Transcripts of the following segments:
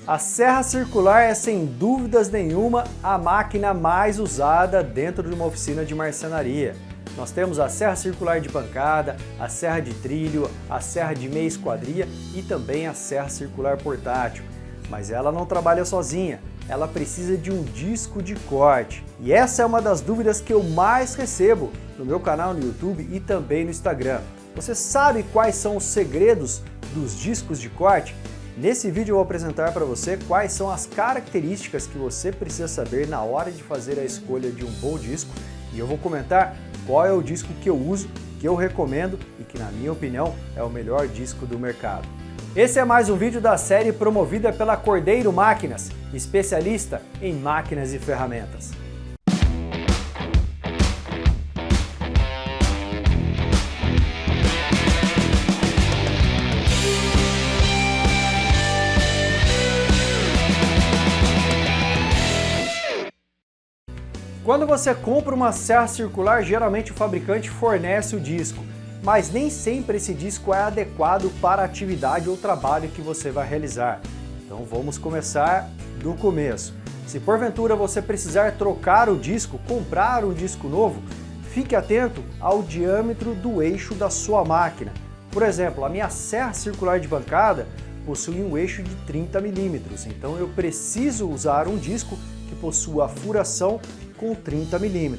A serra circular é sem dúvidas nenhuma a máquina mais usada dentro de uma oficina de marcenaria. Nós temos a serra circular de pancada, a serra de trilho, a serra de meia esquadria e também a serra circular portátil. Mas ela não trabalha sozinha, ela precisa de um disco de corte. E essa é uma das dúvidas que eu mais recebo no meu canal no YouTube e também no Instagram. Você sabe quais são os segredos dos discos de corte? Nesse vídeo eu vou apresentar para você quais são as características que você precisa saber na hora de fazer a escolha de um bom disco e eu vou comentar qual é o disco que eu uso, que eu recomendo e que na minha opinião é o melhor disco do mercado. Esse é mais um vídeo da série promovida pela Cordeiro Máquinas, especialista em máquinas e ferramentas. Quando você compra uma serra circular, geralmente o fabricante fornece o disco, mas nem sempre esse disco é adequado para a atividade ou trabalho que você vai realizar. Então vamos começar do começo. Se porventura você precisar trocar o disco, comprar um disco novo, fique atento ao diâmetro do eixo da sua máquina. Por exemplo, a minha serra circular de bancada possui um eixo de 30 mm, então eu preciso usar um disco que possua a furação com 30 mm.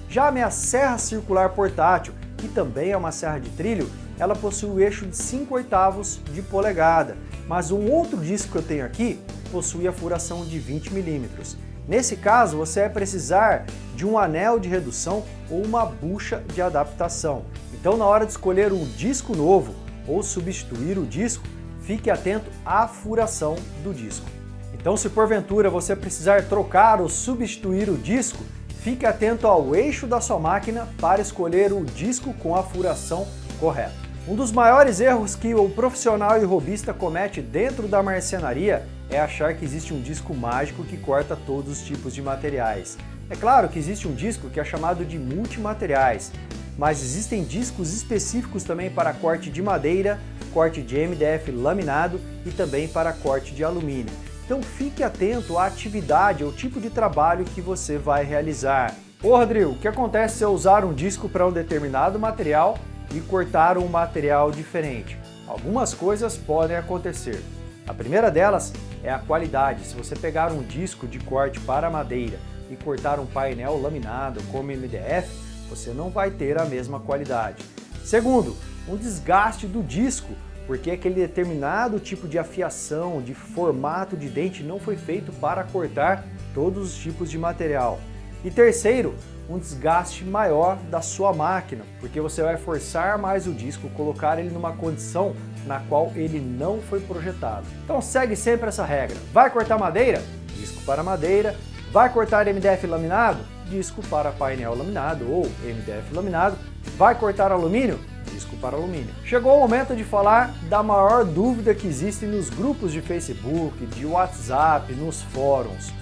Já a minha serra circular portátil, que também é uma serra de trilho, ela possui o eixo de 5/8 de polegada, mas um outro disco que eu tenho aqui possui a furação de 20 mm. Nesse caso, você vai precisar de um anel de redução ou uma bucha de adaptação. Então, na hora de escolher um disco novo ou substituir o disco, fique atento à furação do disco. Então, se porventura você precisar trocar ou substituir o disco, fique atento ao eixo da sua máquina para escolher o disco com a furação correta. Um dos maiores erros que o profissional e robista comete dentro da marcenaria é achar que existe um disco mágico que corta todos os tipos de materiais. É claro que existe um disco que é chamado de multimateriais, mas existem discos específicos também para corte de madeira, corte de MDF laminado e também para corte de alumínio. Então fique atento à atividade ou tipo de trabalho que você vai realizar. Ô Rodrigo, o que acontece se eu usar um disco para um determinado material e cortar um material diferente? Algumas coisas podem acontecer. A primeira delas é a qualidade. Se você pegar um disco de corte para madeira e cortar um painel laminado como MDF, você não vai ter a mesma qualidade. Segundo, um desgaste do disco, porque aquele determinado tipo de afiação, de formato de dente não foi feito para cortar todos os tipos de material. E terceiro, um desgaste maior da sua máquina, porque você vai forçar mais o disco, colocar ele numa condição na qual ele não foi projetado. Então segue sempre essa regra. Vai cortar madeira? Disco para madeira. Vai cortar MDF laminado? Disco para painel laminado ou MDF laminado. Vai cortar alumínio? Disco para alumínio. Chegou o momento de falar da maior dúvida que existe nos grupos de Facebook, de WhatsApp, nos fóruns.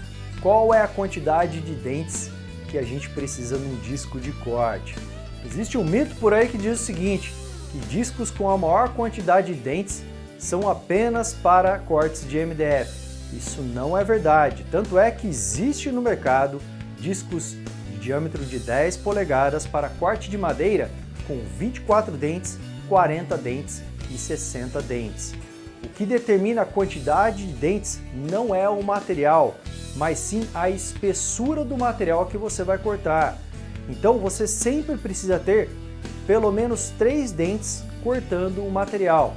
Qual é a quantidade de dentes que a gente precisa num disco de corte? Existe um mito por aí que diz o seguinte, que discos com a maior quantidade de dentes são apenas para cortes de MDF. Isso não é verdade, tanto é que existe no mercado discos de diâmetro de 10 polegadas para corte de madeira com 24 dentes, 40 dentes e 60 dentes. O que determina a quantidade de dentes não é o material, mas sim a espessura do material que você vai cortar. Então você sempre precisa ter pelo menos 3 dentes cortando o material.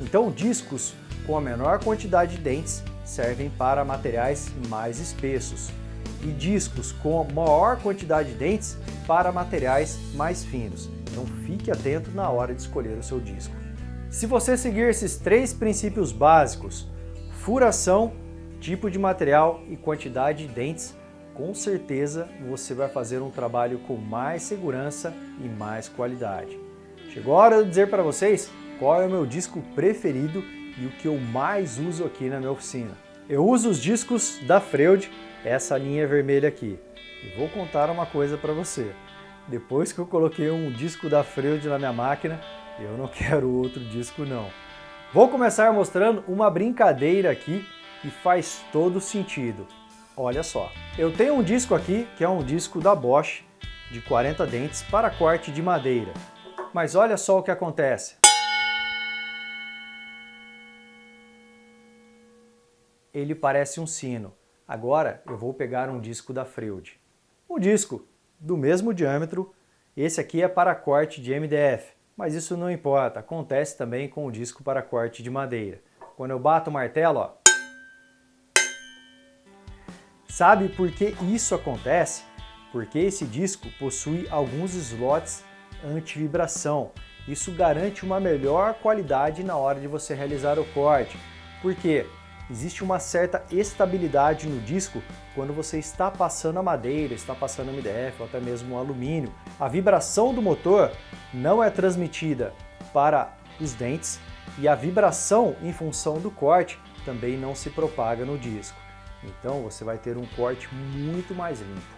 Então discos com a menor quantidade de dentes servem para materiais mais espessos e discos com a maior quantidade de dentes para materiais mais finos. Então fique atento na hora de escolher o seu disco. Se você seguir esses 3 princípios básicos, furação, tipo de material e quantidade de dentes, com certeza você vai fazer um trabalho com mais segurança e mais qualidade. Chegou a hora de dizer para vocês qual é o meu disco preferido e o que eu mais uso aqui na minha oficina. Eu uso os discos da Freud, essa linha vermelha aqui. E vou contar uma coisa para você. Depois que eu coloquei um disco da Freud na minha máquina, eu não quero outro disco não. Vou começar mostrando uma brincadeira aqui e faz todo sentido. Olha só, eu tenho um disco aqui que é um disco da Bosch de 40 dentes para corte de madeira. Mas olha só o que acontece. Ele parece um sino. Agora eu vou pegar um disco da Freud. Um disco do mesmo diâmetro, esse aqui é para corte de MDF, mas isso não importa, acontece também com o disco para corte de madeira. Quando eu bato o martelo, ó. Sabe por que isso acontece? Porque esse disco possui alguns slots anti-vibração. Isso garante uma melhor qualidade na hora de você realizar o corte. Por quê? Existe uma certa estabilidade no disco quando você está passando a madeira, está passando MDF ou até mesmo o alumínio. A vibração do motor não é transmitida para os dentes e a vibração em função do corte também não se propaga no disco. Então você vai ter um corte muito mais limpo.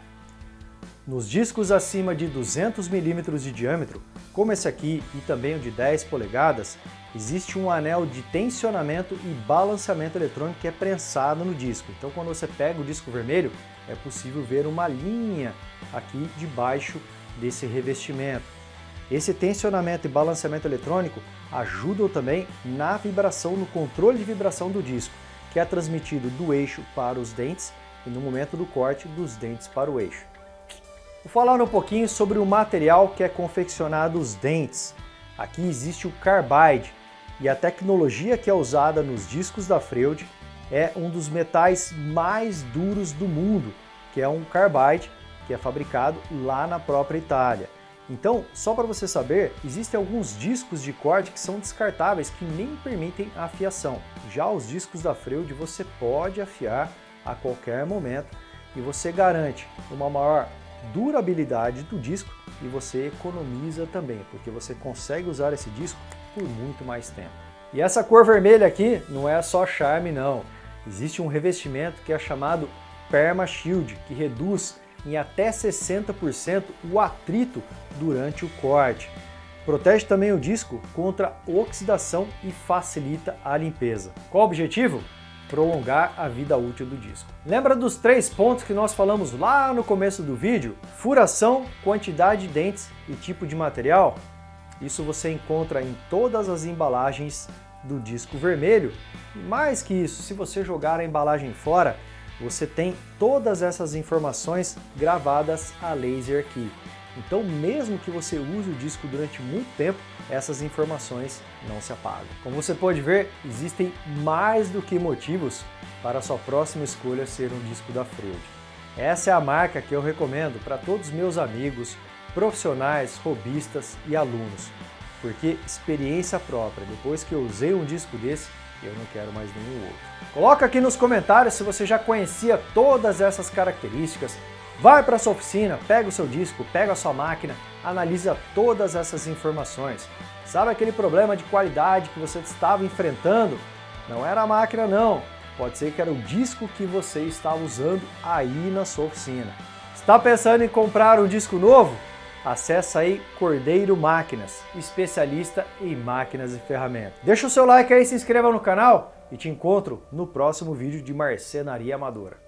Nos discos acima de 200 mm de diâmetro, como esse aqui e também o de 10 polegadas, existe um anel de tensionamento e balanceamento eletrônico que é prensado no disco. Então quando você pega o disco vermelho, é possível ver uma linha aqui debaixo desse revestimento. Esse tensionamento e balanceamento eletrônico ajudam também na vibração, no controle de vibração do disco, que é transmitido do eixo para os dentes e no momento do corte dos dentes para o eixo. Vou falar um pouquinho sobre o material que é confeccionado os dentes. Aqui existe o carbide e a tecnologia que é usada nos discos da Freud é um dos metais mais duros do mundo, que é um carbide que é fabricado lá na própria Itália. Então, só para você saber, existem alguns discos de corte que são descartáveis, que nem permitem a afiação. Já os discos da Freud você pode afiar a qualquer momento e você garante uma maior durabilidade do disco e você economiza também, porque você consegue usar esse disco por muito mais tempo. E essa cor vermelha aqui não é só charme não, existe um revestimento que é chamado Perma Shield, que reduz em até 60% o atrito durante o corte. Protege também o disco contra oxidação e facilita a limpeza. Qual o objetivo? Prolongar a vida útil do disco. Lembra dos 3 pontos que nós falamos lá no começo do vídeo? Furação, quantidade de dentes e tipo de material? Isso você encontra em todas as embalagens do disco vermelho. Mais que isso, se você jogar a embalagem fora, você tem todas essas informações gravadas a laser aqui. Então, mesmo que você use o disco durante muito tempo, essas informações não se apagam. Como você pode ver, existem mais do que motivos para a sua próxima escolha ser um disco da Freud. Essa é a marca que eu recomendo para todos os meus amigos, profissionais, hobbyistas e alunos, porque experiência própria, depois que eu usei um disco desse, eu não quero mais nenhum outro. Coloca aqui nos comentários se você já conhecia todas essas características. Vai para sua oficina, pega o seu disco, pega a sua máquina, analisa todas essas informações. Sabe aquele problema de qualidade que você estava enfrentando? Não era a máquina não, pode ser que era o disco que você estava usando aí na sua oficina. Está pensando em comprar um disco novo? Acesse aí Cordeiro Máquinas, especialista em máquinas e ferramentas. Deixa o seu like aí, se inscreva no canal e te encontro no próximo vídeo de marcenaria amadora.